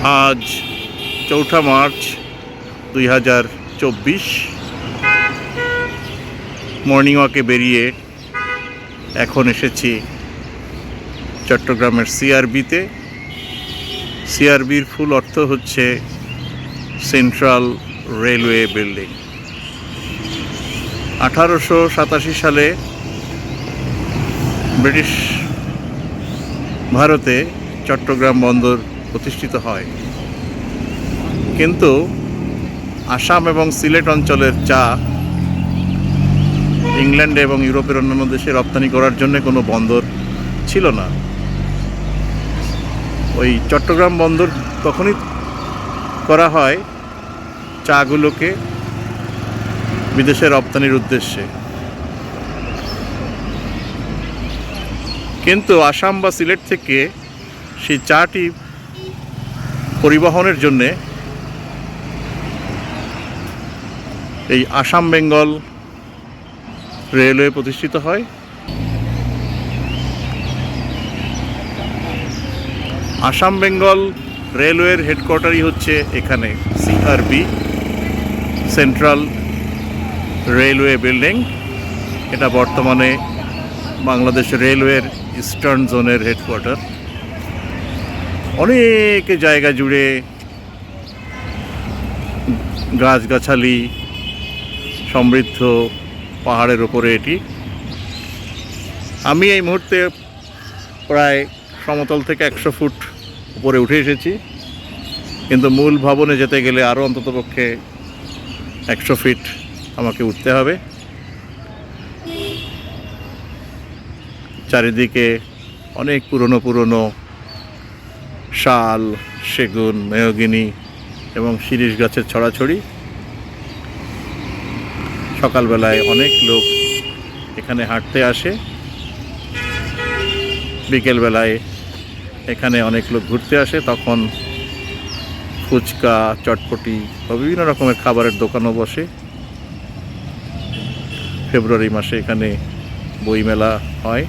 আজ ৪ঠা March ২০২৪। Morning ওয়াকে বেরিয়ে এখন এসেছি চট্টগ্রামের সিআরবিতে। সিআরবির ফুল অর্থ হচ্ছে সেন্ট্রাল রেলওয়ে বিল্ডিং। 1887 সালে ব্রিটিশ ভারতে চট্টগ্রাম বন্দর প্রতিষ্ঠিত হয়, কিন্তু আসাম এবং সিলেট অঞ্চলের চা ইংল্যান্ডে এবং ইউরোপের অন্যান্য দেশে রপ্তানি করার জন্য কোনো বন্দর ছিল না। ওই চট্টগ্রাম বন্দর তখনই করা হয় চাগুলোকে বিদেশে রপ্তানির উদ্দেশ্যে। কিন্তু আসাম বা সিলেট থেকে সেই চাটি পরিবহনের জন্যে এই আসাম বেঙ্গল রেলওয়ে প্রতিষ্ঠিত হয়। আসাম বেঙ্গল রেলওয়ের হেডকোয়ার্টারই হচ্ছে এখানে সিআরবি, সেন্ট্রাল রেলওয়ে বিল্ডিং। এটা বর্তমানে বাংলাদেশ রেলওয়ের ইস্টার্ন জোনের হেডকোয়ার্টার। অনেক জায়গা জুড়ে গাছগাছালি সমৃদ্ধ পাহাড়ের ওপরে এটি। আমি এই মুহূর্তে প্রায় সমতল থেকে 100 ফুট উপরে উঠে এসেছি, কিন্তু মূল ভবনে যেতে গেলে আরও অন্ততপক্ষে 100 ফিট আমাকে উঠতে হবে। চারিদিকে অনেক পুরনো শাল, সেগুন, মেহগিনি এবং শিরীষ গাছের ছড়াছড়ি। সকালবেলায় অনেক লোক এখানে হাঁটতে আসে, বিকেলবেলায় এখানে অনেক লোক ঘুরতে আসে। তখন ফুচকা, চটপটি বা বিভিন্ন রকমের খাবারের দোকানও বসে। ফেব্রুয়ারি মাসে এখানে বইমেলা হয়।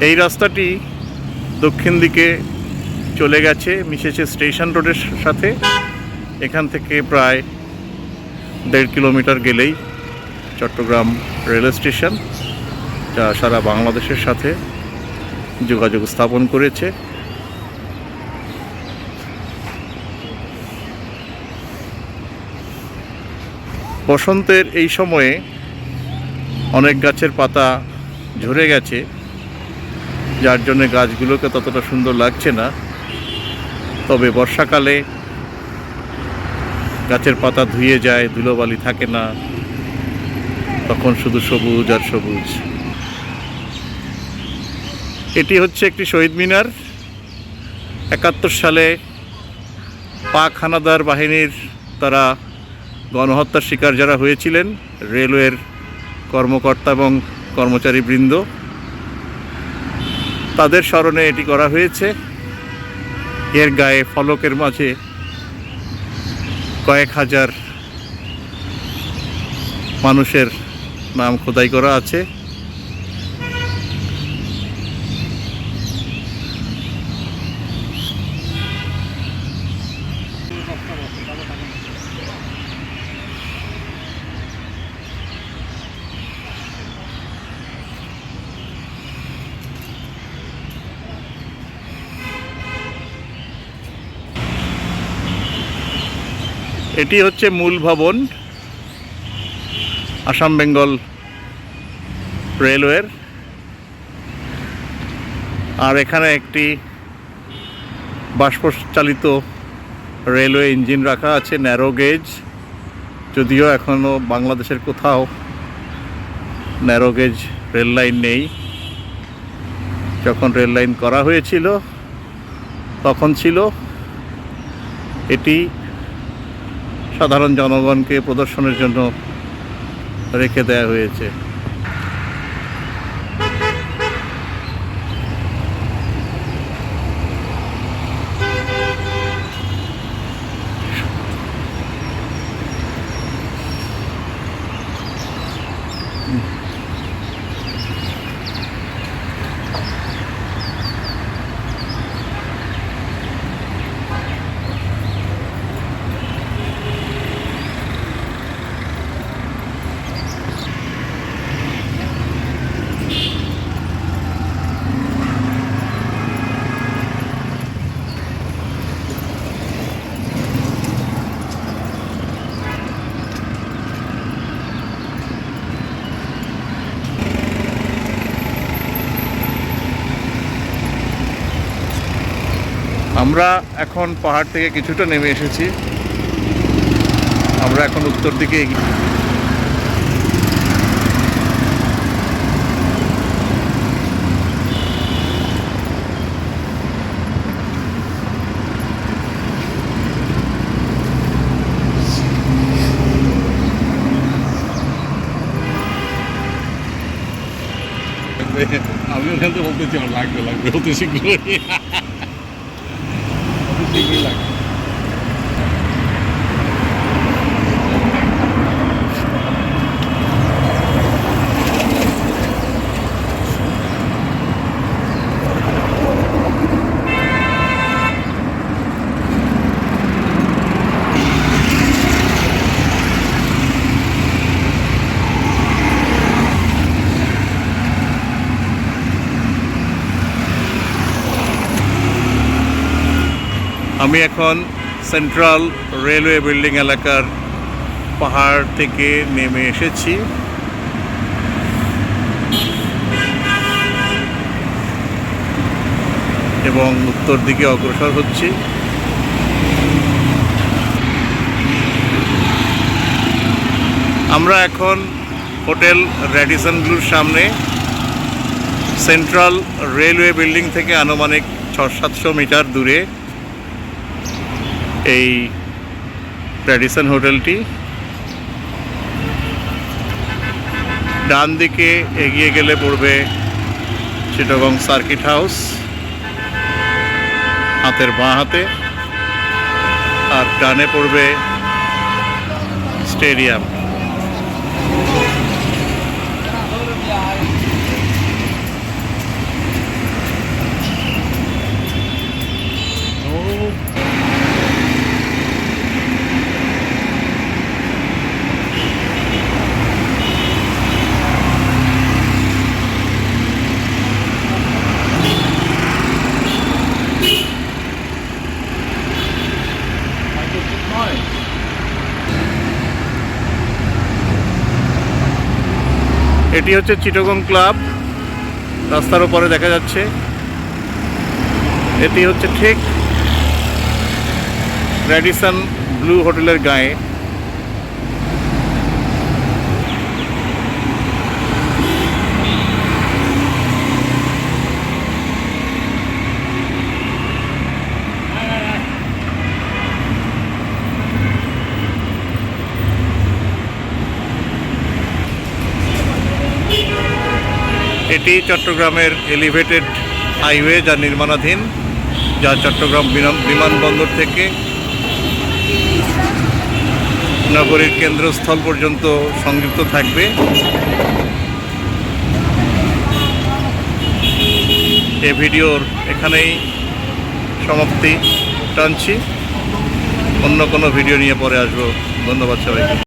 এই রাস্তাটি দক্ষিণ দিকে চলে গেছে, মিশেছে স্টেশন রোডের সাথে। এখান থেকে প্রায় 1.5 কিলোমিটার গেলেই চট্টগ্রাম রেল স্টেশন, যা সারা বাংলাদেশের সাথে যোগাযোগ স্থাপন করেছে। বসন্তের এই সময়ে অনেক গাছের পাতা ঝরে গেছে, যার জন্য গাছগুলোকে ততটা সুন্দর লাগছে না। তবে বর্ষাকালে গাছের পাতা ধুয়ে যায়, ধুলোবালি থাকে না, তখন শুধু সবুজ আর সবুজ। এটি হচ্ছে একটি শহীদ মিনার। 71 সালে পাক হানাদার বাহিনীর তারা গণহত্যার শিকার যারা হয়েছিলেন, রেলওয়ের কর্মকর্তা এবং কর্মচারীবৃন্দ, তাদের স্মরণে এটি করা হয়েছে। এর গায়ে ফলকের মাঝে কয়েক হাজার মানুষের নাম খোদাই করা আছে। এটি হচ্ছে মূল ভবন আসাম বেঙ্গল রেলওয়ের। আর এখানে একটি বাষ্পচালিত রেলওয়ে ইঞ্জিন রাখা আছে, ন্যারো গেজ। যদিও এখনও বাংলাদেশের কোথাও ন্যারো গেজ রেল লাইন নেই। যখন রেল লাইন করা হয়েছিল তখন ছিল। এটি সাধারণ জনগণকে প্রদর্শনের জন্য রেখে দেওয়া হয়েছে। আমরা এখন পাহাড় থেকে কিছুটা নেমে এসেছি। আমরা এখন উত্তর দিকে এগিয়ে আমি ওখান থেকে বলতেছি আমার লাগবে অতি শীঘ্রই লাগবে। আমি এখন সেন্ট্রাল রেলওয়ে বিল্ডিং এলাকার পাহাড় থেকে নেমে এসেছি। এবং উত্তর দিকে অগ্রসর হচ্ছি। আমরা এখন হোটেল র্যাডিসন ব্লুর সামনে সেন্ট্রাল রেলওয়ে বিল্ডিং থেকে আনুমানিক 600-700 মিটার দূরে এই র্যাডিসন হোটেলটি। ডান দিকে এগিয়ে গেলে পড়বে চিটাগং সার্কিট হাউস হাতের বাঁ হাতে, আর ডানে পড়বে স্টেডিয়াম। এটি হচ্ছে চিটাগং ক্লাব, রাস্তার উপরে দেখা যাচ্ছে। এটি হচ্ছে ঠিক র্যাডিসন ব্লু হোটেলের গায়ে। এটি চট্টগ্রামের এলিভেটেড হাইওয়ে, যা নির্মাণাধীন, যা চট্টগ্রাম বিমানবন্দর থেকে নগরীর কেন্দ্রস্থল পর্যন্ত সংযুক্ত থাকবে। এই ভিডিওর এখানেই সমাপ্তি টানছি। অন্য কোনো ভিডিও নিয়ে পরে আসবো। ধন্যবাদ সবাইকে।